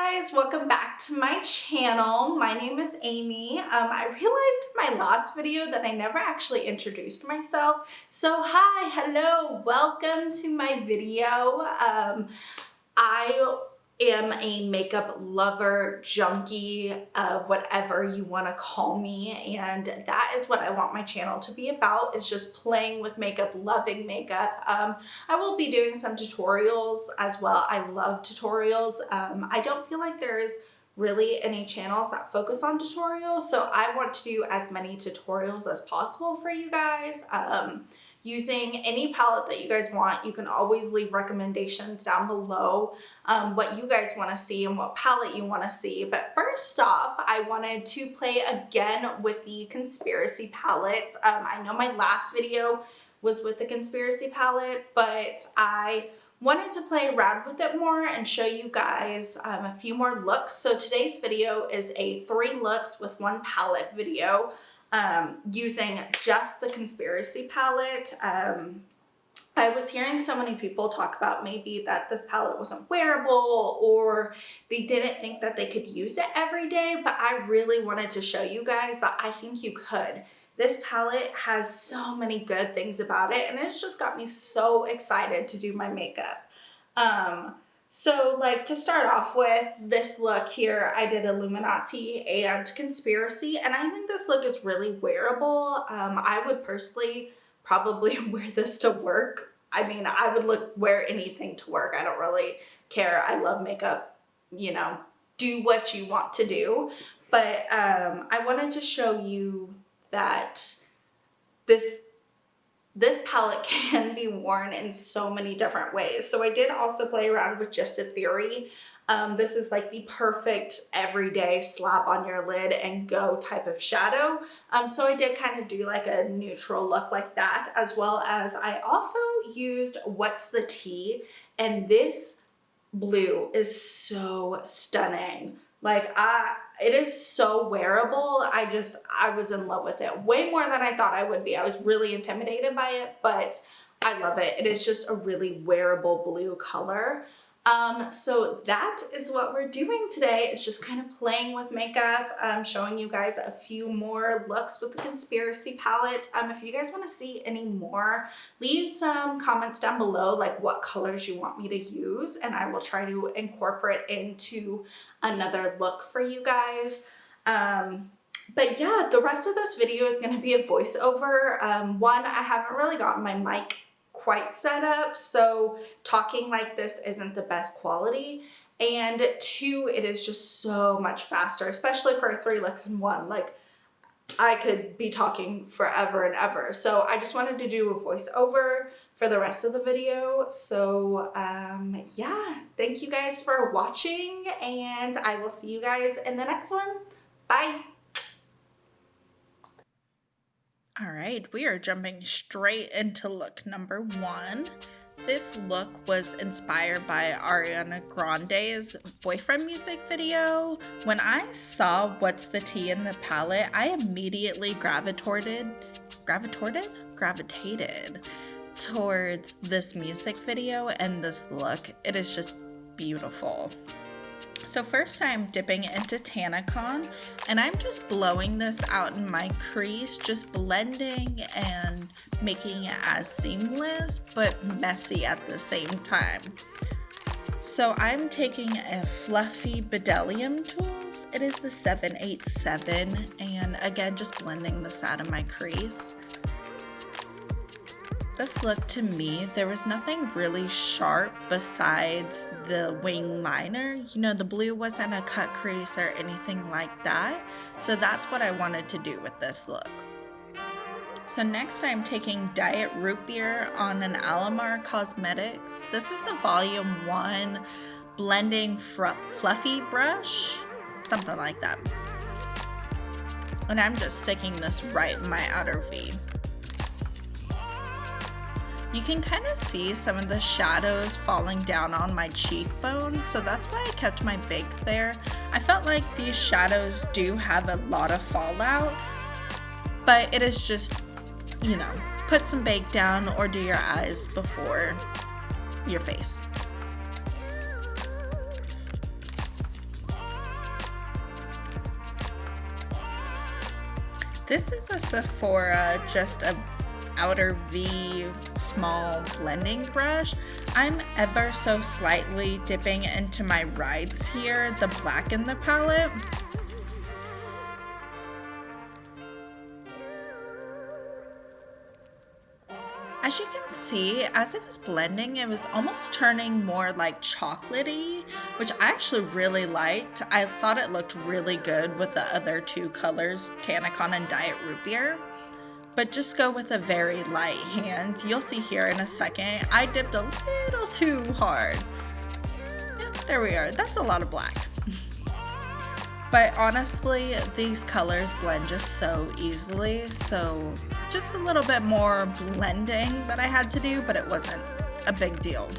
guys, welcome back to my channel. My name is Amy. I realized in my last video that I never actually introduced myself. So hi, hello, welcome to my video. I am a makeup lover, junkie, whatever you want to call me, and that is what I want my channel to be about, is just playing with makeup, loving makeup. I will be doing some tutorials as well. I love tutorials. I don't feel like there's really any channels that focus on tutorials, so I want to do as many tutorials as possible for you guys. Using any palette that you guys want. You can always leave recommendations down below, what you guys want to see and what palette you want to see. But first off, I wanted to play again with the Conspiracy palette. I know my last video was with the Conspiracy palette, but I wanted to play around with it more and show you guys a few more looks. So today's video is a 3 looks with 1 palette video. Using just the Conspiracy palette. I was hearing so many people talk about maybe that this palette wasn't wearable or they didn't think that they could use it every day, but I really wanted to show you guys that I think you could. This palette has so many good things about it, and it's just got me so excited to do my makeup. So like to start off with this look here, I did Illuminati and Conspiracy, and I think this look is really wearable. I would personally probably wear this to work. I mean, I would wear anything to work. I don't really care. I love makeup, you know, do what you want to do. But I wanted to show you that this palette can be worn in so many different ways. So I did also play around with Just a Theory. This is like the perfect everyday slap on your lid and go type of shadow. So I did kind of do like a neutral look like that, as well as I also used What's the Tea, and this blue is so stunning. Like it is so wearable. I was in love with it way more than I thought I would be. I was really intimidated by it, but I love it. It is just a really wearable blue color. So that is what we're doing today. It's just kind of playing with makeup, showing you guys a few more looks with the Conspiracy palette. If you guys want to see any more, leave some comments down below, like what colors you want me to use, and I will try to incorporate into another look for you guys. But yeah, the rest of this video is going to be a voiceover. One, I haven't really gotten my mic quite set up, so talking like this isn't the best quality, and 2, it is just so much faster, especially for 3 looks in 1. Like I could be talking forever and ever, so I just wanted to do a voiceover for the rest of the video. So yeah, thank you guys for watching, and I will see you guys in the next one. Bye. All right, we are jumping straight into look number 1. This look was inspired by Ariana Grande's Boyfriend music video. When I saw What's the Tea in the palette, I immediately gravitated towards this music video and this look. It is just beautiful. So first I'm dipping into Tannicon, and I'm just blowing this out in my crease, just blending and making it as seamless but messy at the same time. So I'm taking a fluffy Bdellium tools. It is the 787, and again just blending this out of my crease. This look, to me, there was nothing really sharp besides the wing liner. You know, the blue wasn't a cut crease or anything like that. So that's what I wanted to do with this look. So next I'm taking Diet Root Beer on an Alamar Cosmetics. This is the volume 1 blending fluffy brush, something like that. And I'm just sticking this right in my outer V. You can kind of see some of the shadows falling down on my cheekbones, so that's why I kept my bake there. I felt like these shadows do have a lot of fallout, but it is just, you know, put some bake down or do your eyes before your face. This is a Sephora, just a outer V small blending brush. I'm ever so slightly dipping into my rides here, the black in the palette. As you can see, as it was blending, it was almost turning more like chocolatey, which I actually really liked. I thought it looked really good with the other two colors, Tanacon and Diet Root Beer. But just go with a very light hand. You'll see here in a second, I dipped a little too hard. Yep, there we are. That's a lot of black. But honestly, these colors blend just so easily, so just a little bit more blending that I had to do, but it wasn't a big deal.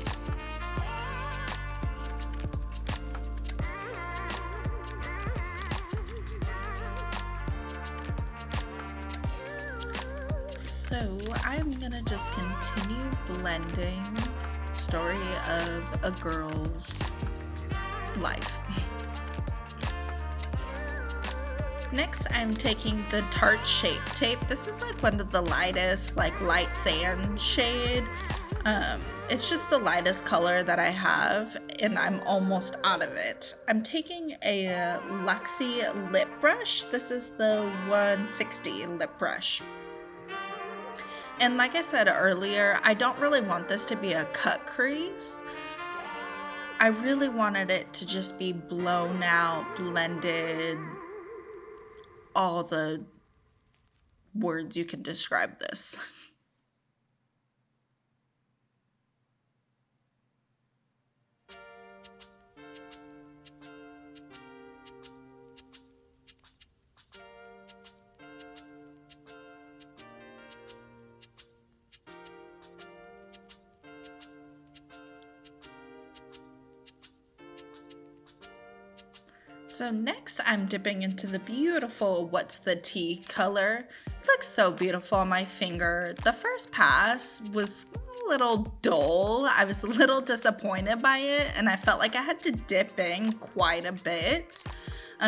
So I'm gonna just continue blending story of a girl's life. Next, I'm taking the Tarte Shape Tape. This is like one of the lightest, like light sand shade. It's just the lightest color that I have, and I'm almost out of it. I'm taking a Luxie lip brush. This is the 160 lip brush. And like I said earlier, I don't really want this to be a cut crease. I really wanted it to just be blown out, blended, all the words you can describe this. So next I'm dipping into the beautiful What's the Tea color. It looks so beautiful on my finger. The first pass was a little dull. I was a little disappointed by it, and I felt like I had to dip in quite a bit.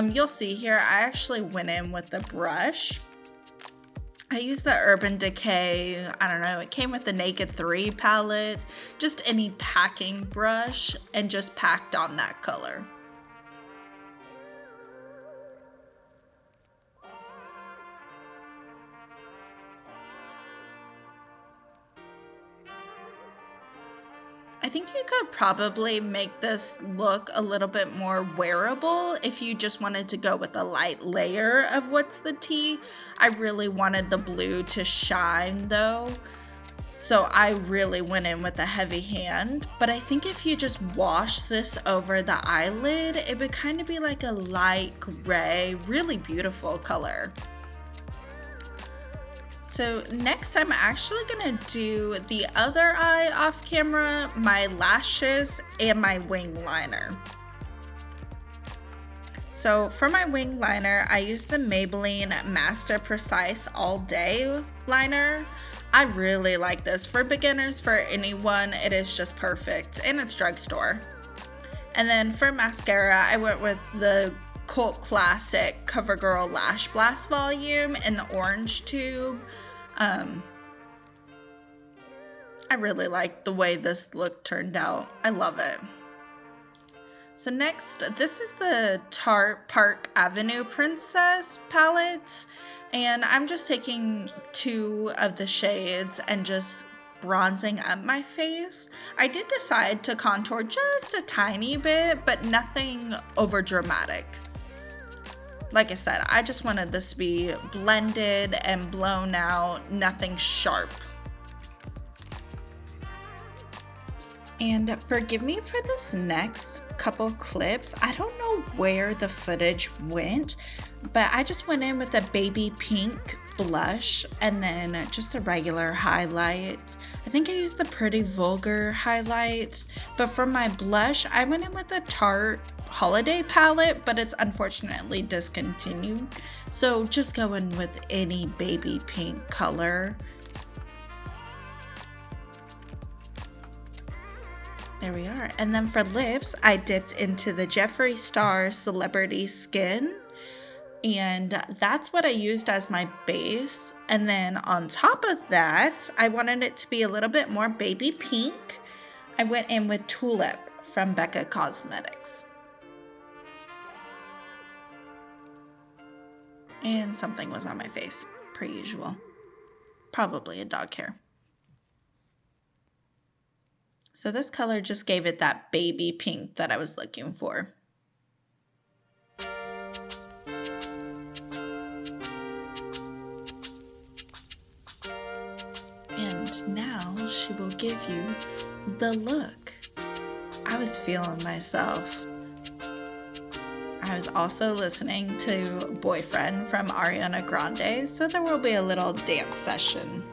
You'll see here, I actually went in with the brush. I used the Urban Decay, I don't know, it came with the Naked 3 palette, just any packing brush, and just packed on that color. I think you could probably make this look a little bit more wearable if you just wanted to go with a light layer of What's the Tea. I really wanted the blue to shine though, so I really went in with a heavy hand. But I think if you just wash this over the eyelid, it would kind of be like a light gray, really beautiful color. So next I'm actually gonna do the other eye off camera, my lashes, and my wing liner. So for my wing liner, I use the Maybelline Master Precise All Day liner. I really like this. For beginners, for anyone, it is just perfect, and it's drugstore. And then for mascara, I went with the cult classic CoverGirl Lash Blast volume in the orange tube. I really like the way this look turned out. I love it. So next, this is the Tarte Park Avenue Princess palette, and I'm just taking 2 of the shades and just bronzing up my face. I did decide to contour just a tiny bit, but nothing over dramatic. Like I said, I just wanted this to be blended and blown out, nothing sharp. And forgive me for this next couple clips. I don't know where the footage went, but I just went in with a baby pink blush and then just a regular highlight. I think I used the Pretty Vulgar highlight, but for my blush, I went in with a Tarte holiday palette, but it's unfortunately discontinued. So just go in with any baby pink color. There we are. And then for lips, I dipped into the Jeffreestar Celebrity Skin. And that's what I used as my base. And then on top of that, I wanted it to be a little bit more baby pink. I went in with Tulip from Becca Cosmetics. And something was on my face, per usual. Probably a dog hair. So this color just gave it that baby pink that I was looking for. And now she will give you the look. I was feeling myself. I was also listening to Boyfriend from Ariana Grande, so there will be a little dance session.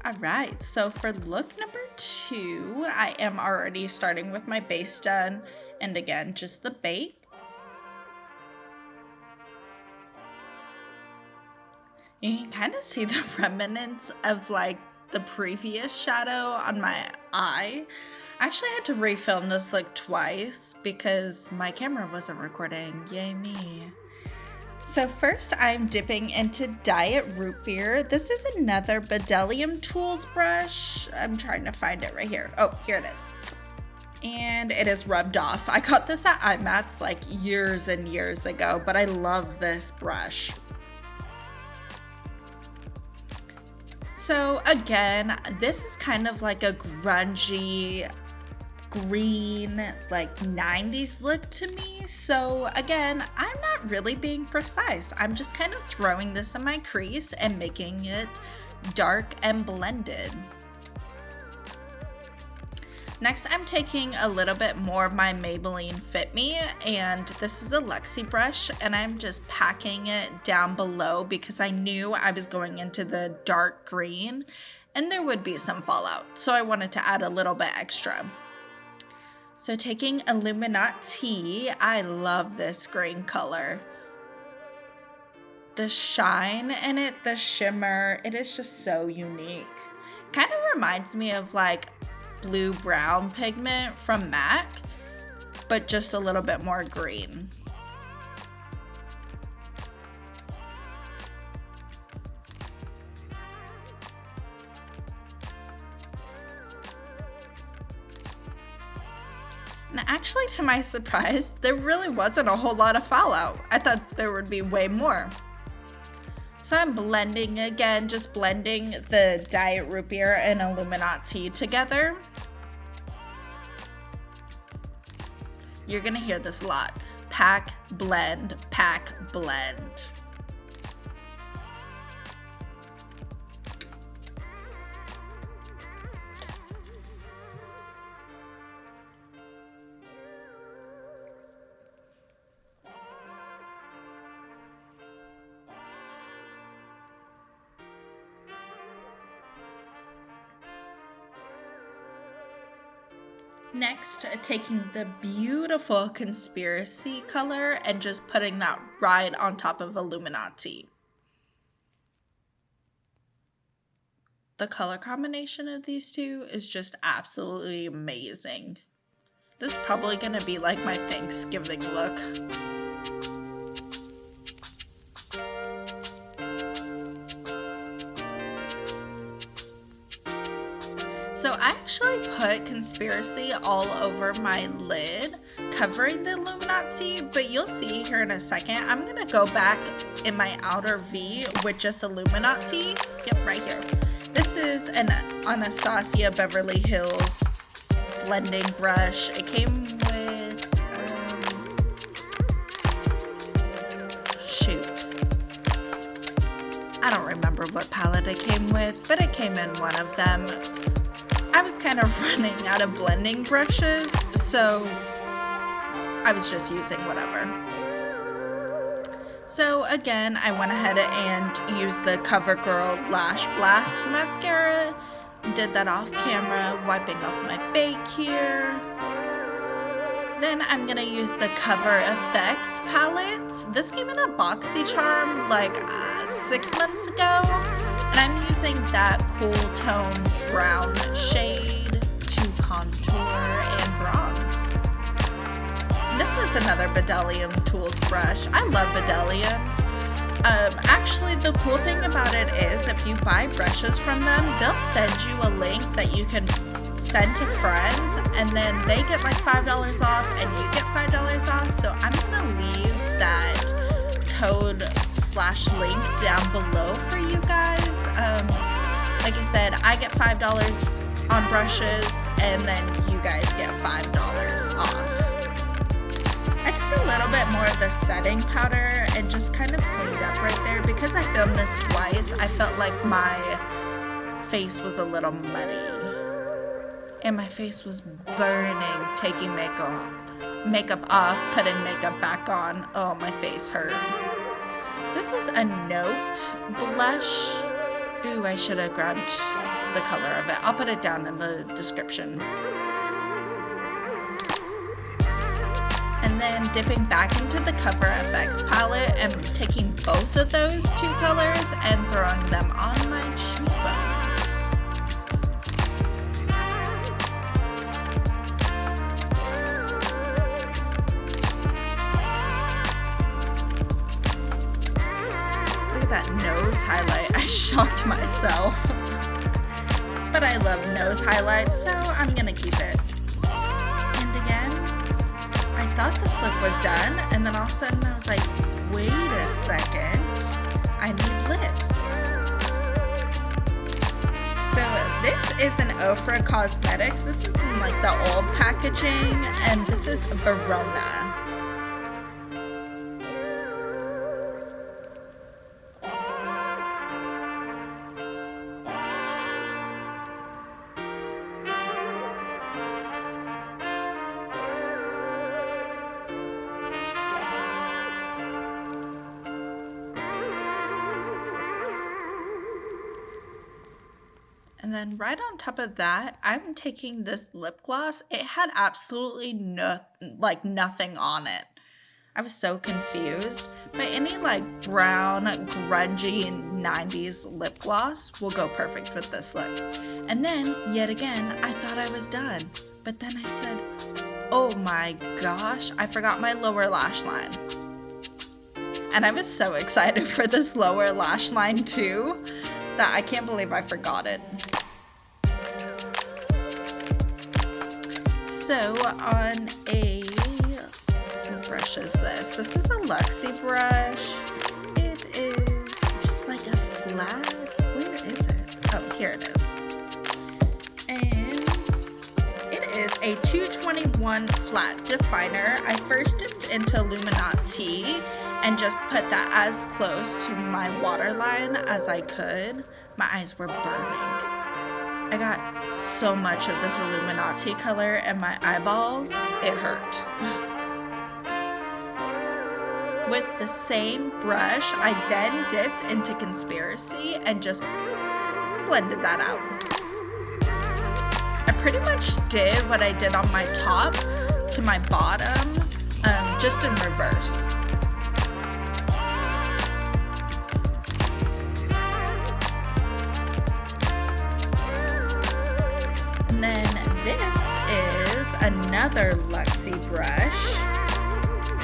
Alright, so for look number 2, I am already starting with my base done, and again, just the base. You can kind of see the remnants of like the previous shadow on my eye. I actually had to refilm this look twice because my camera wasn't recording. Yay me. So first I'm dipping into Diet Root Beer. This is another Bdellium Tools brush. I'm trying to find it right here. Oh, here it is. And it is rubbed off. I got this at IMATS like years and years ago, but I love this brush. So again, this is kind of like a grungy green, like 90s look to me. So again, I'm not really being precise. I'm just kind of throwing this in my crease and making it dark and blended. Next, I'm taking a little bit more of my Maybelline Fit Me, and this is a Luxie brush, and I'm just packing it down below because I knew I was going into the dark green and there would be some fallout. So I wanted to add a little bit extra. So taking Illuminati, I love this green color. The shine in it, the shimmer, it is just so unique. Kind of reminds me of like blue-brown pigment from MAC, but just a little bit more green. And actually, to my surprise, there really wasn't a whole lot of fallout. I thought there would be way more. So I'm blending again, just blending the Diet Root Beer and Illuminati together. You're gonna hear this a lot. Pack, blend, pack, blend. Next, taking the beautiful Conspiracy color and just putting that right on top of Illuminati. The color combination of these two is just absolutely amazing. This is probably going to be like my Thanksgiving look. So I actually put Conspiracy all over my lid, covering the Illuminati, but you'll see here in a second, I'm gonna go back in my outer V with just Illuminati. Yep, right here. This is an Anastasia Beverly Hills blending brush. It came with, I don't remember what palette it came with, but it came in one of them. I was kind of running out of blending brushes, so I was just using whatever. So again, I went ahead and used the CoverGirl Lash Blast mascara, Did that off camera, wiping off my bake here. Then I'm gonna use the Cover FX palette. This came in a BoxyCharm like 6 months ago. And I'm using that cool tone brown shade to contour and bronze. This is another Bdellium Tools brush. I love Bdelliums. Actually, the cool thing about it is if you buy brushes from them, they'll send you a link that you can send to friends, and then they get like $5 off and you get $5 off. So I'm gonna leave that code/link down below for you guys. Like I said, I get $5 on brushes, and then you guys get $5 off. I took a little bit more of the setting powder and just kind of cleaned up right there. Because I filmed this twice, I felt like my face was a little muddy. And my face was burning taking makeup off, putting makeup back on. Oh, my face hurt. This is a Note blush. Ooh, I should have grabbed the color of it. I'll put it down in the description. And then dipping back into the Cover FX palette and taking both of those two colors and throwing them on my cheekbones. Look at that nose highlight. I shocked myself. But I love nose highlights, so I'm gonna keep it. I thought this look was done, and then all of a sudden I was like, wait a second, I need lips. So this is an Ofra Cosmetics. This is in like the old packaging, and this is Verona. And then right on top of that, I'm taking this lip gloss. It had absolutely nothing on it. I was so confused. But any like brown, grungy 90s lip gloss will go perfect with this look. And then, yet again, I thought I was done. But then I said, oh my gosh, I forgot my lower lash line. And I was so excited for this lower lash line too, that I can't believe I forgot it. So on what brush is this? This is a Luxie brush. It is just like a flat, where is it? Oh, here it is. And it is a 221 flat definer. I first dipped into Illuminati and just put that as close to my waterline as I could. My eyes were burning. I got so much of this Illuminati color and my eyeballs, it hurt. With the same brush, I then dipped into Conspiracy and just blended that out. I pretty much did what I did on my top to my bottom, just in reverse. And then this is another Luxie brush.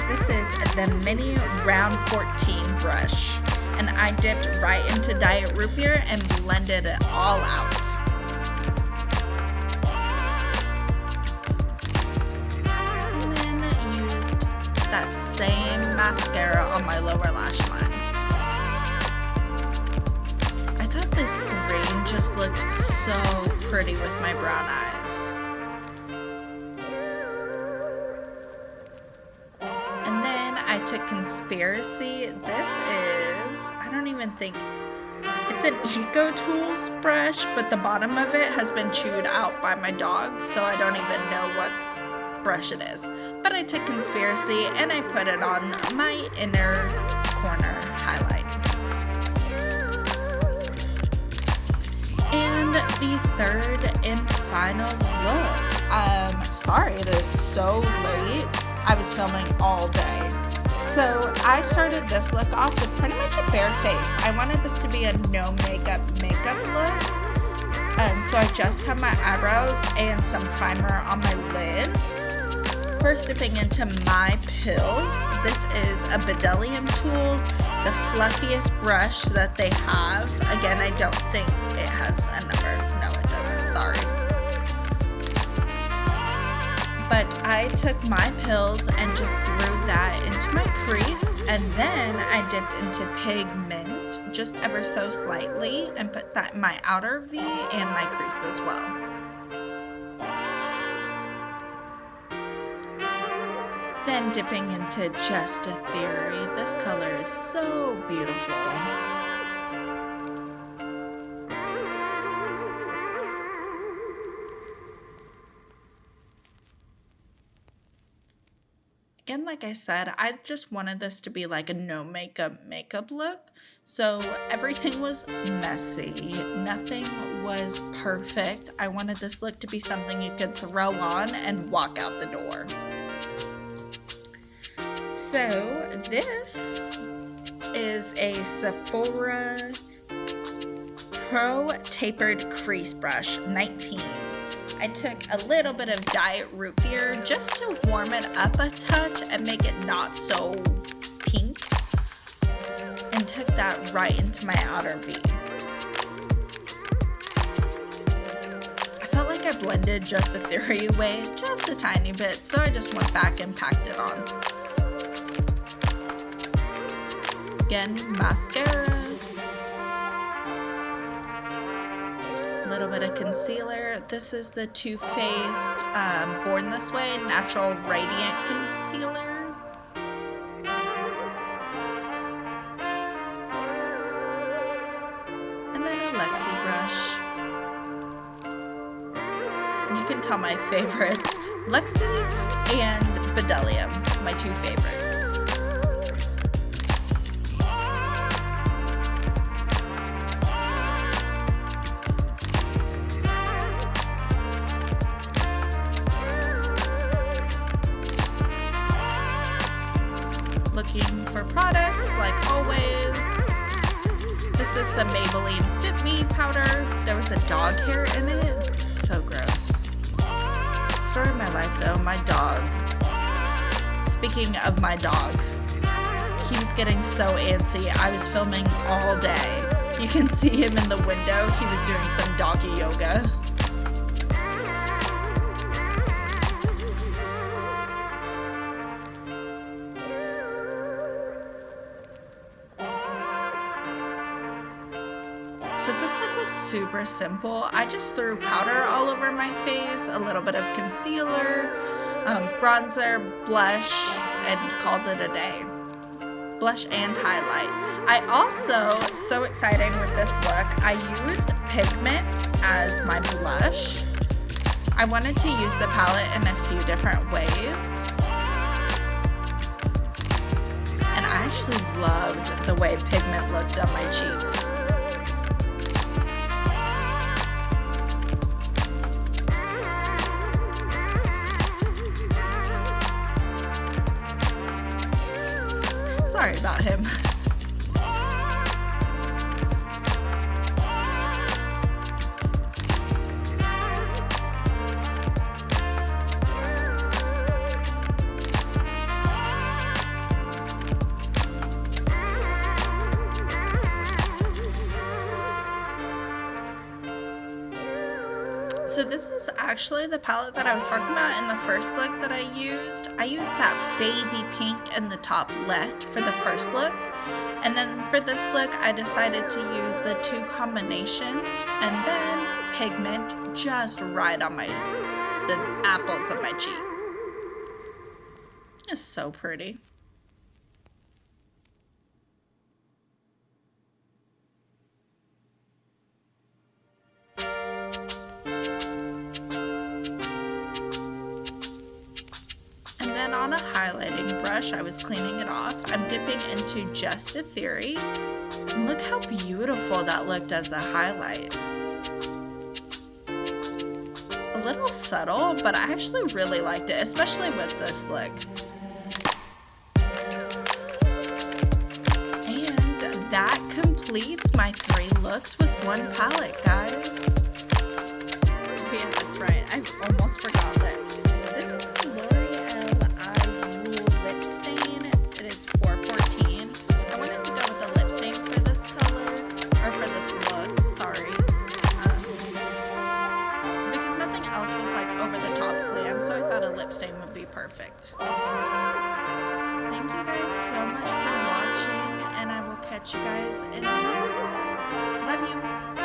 This is the Mini Round 14 brush. And I dipped right into Diet Root Beer and blended it all out. And then used that same mascara on my lower lash line. I thought this green just looked so pretty with my brown eyes. And then I took Conspiracy. This is, I don't even think, it's an Eco Tools brush, but the bottom of it has been chewed out by my dog, so I don't even know what brush it is. But I took Conspiracy and I put it on my inner corner highlight. And the third and final look. Sorry it is so late. I was filming all day. So I started this look off with pretty much a bare face. I wanted this to be a no makeup look. So I just have my eyebrows and some primer on my lid. First, dipping into my pills. This is a Bdellium Tools, the fluffiest brush that they have. Again, I don't think it has a number. No, it doesn't. Sorry. But I took my pills and just threw that into my crease, and then I dipped into pigment just ever so slightly and put that in my outer V and my crease as well. Then dipping into Just a Theory. This color is so beautiful. Again, like I said, I just wanted this to be like a no makeup look. So everything was messy. Nothing was perfect. I wanted this look to be something you could throw on and walk out the door. So this is a Sephora Pro Tapered Crease Brush 19. I took a little bit of Diet Root Beer just to warm it up a touch and make it not so pink, and took that right into my outer V. I felt like I blended Just a Theory away just a tiny bit, so I just went back and packed it on. Again, mascara. Little bit of concealer. This is the Too Faced Born This Way Natural Radiant Concealer. And then a Luxie brush. You can tell my favorites. Luxie and Bdellium, my two favorites. Looking for products, like always. This is the Maybelline Fit Me powder. There was a dog hair in it. So gross. Story of my life though, my dog. Speaking of my dog, he was getting so antsy. I was filming all day. You can see him in the window. He was doing some doggy yoga. So this look was super simple. I just threw powder all over my face, a little bit of concealer, bronzer, blush, and called it a day. Blush and highlight. I also, so exciting with this look, I used pigment as my blush. I wanted to use the palette in a few different ways. And I actually loved the way pigment looked on my cheeks. Sorry about him. So this is actually the palette that I was talking about in the first look that I used. I used that baby pink in the top left for the first look. And then for this look, I decided to use the two combinations and then pigment just right on the apples of my cheek. It's so pretty. On a highlighting brush, I was cleaning it off. I'm dipping into Just a Theory. And look how beautiful that looked as a highlight. a little subtle, but I actually really liked it, especially with this look. And that completes my 3 looks with one palette, guys. Oh yeah, that's right. I almost forgot lips. This is the L'Oreal I Rule lip stain. It is 414. I wanted to go with the lip stain for this color, or for this look, sorry. Because nothing else was like over the top glam, so I thought a lip stain would be perfect. Thank you guys so much for watching, and I will catch you guys in the next one. Love you!